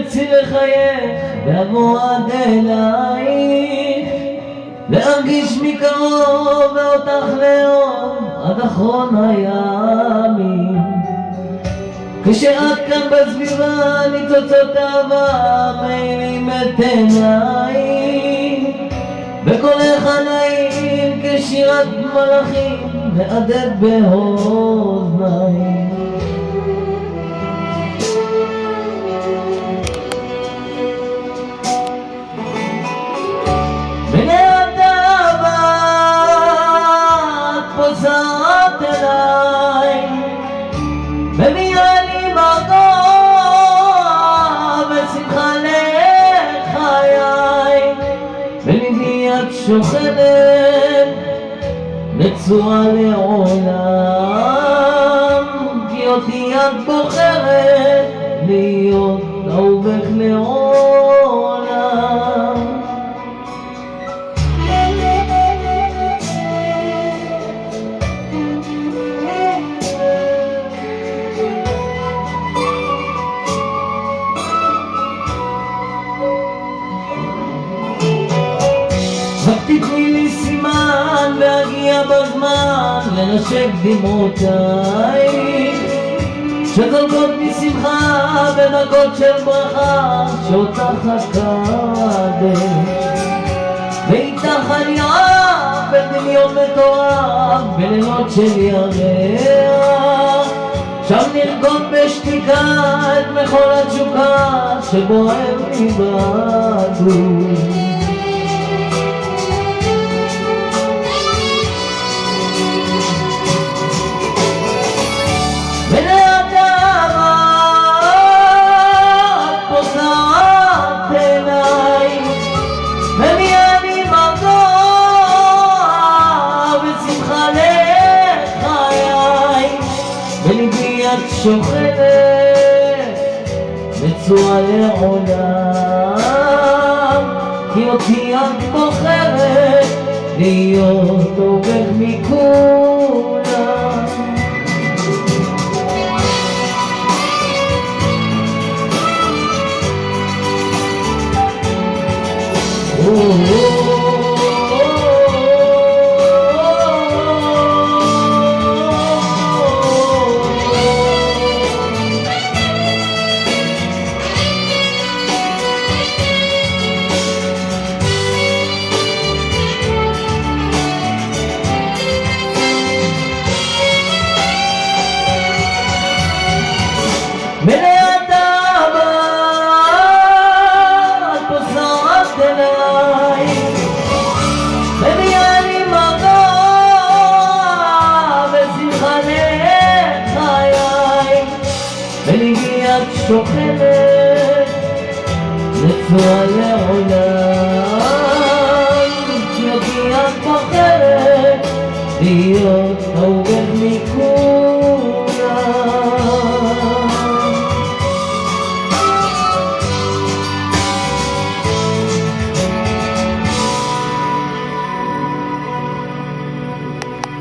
ארצי לחייך ואבוא עד אלייך, להרגיש מקרוב ואותך לאהוב עד אחרון הימים. כשאת כאן בסביבה ניצוצות אהבה מאירים את עיניי, וקולך הנעים כשירת מלאכים מהדהד באוזניי. בנעת אהבה את פוזרת אליי, מביאה לי מרגוע ושמחה לחיי, בליבי את שוכנת נצורה לעולם, כי אותי את בוחרת להיות אהובך לעולם. רק תתני לי סימן והגיע בזמן לנשק דמעותיי, שזולגות משמחה בדקות של ברכה שאותך אקדש, ואיתך אני עף בדמיון מטורף בלילות של ירח, שם נרקוד בשתיקה את מחול התשוקה שבוער לי בגוף. בנעת אהבה את פוזרת אליי, מביאה לי מרגוע ושמחה לחיי, בליבי את שוכנת נצורה לעולם, כי אותי את בוחרת להיות אהובך מכולם. בנעת אהבה את פוזרת אליי, מביאה לי מרגוע ושמחה לחיי, בליבי את שוכנת נצורה לעולם.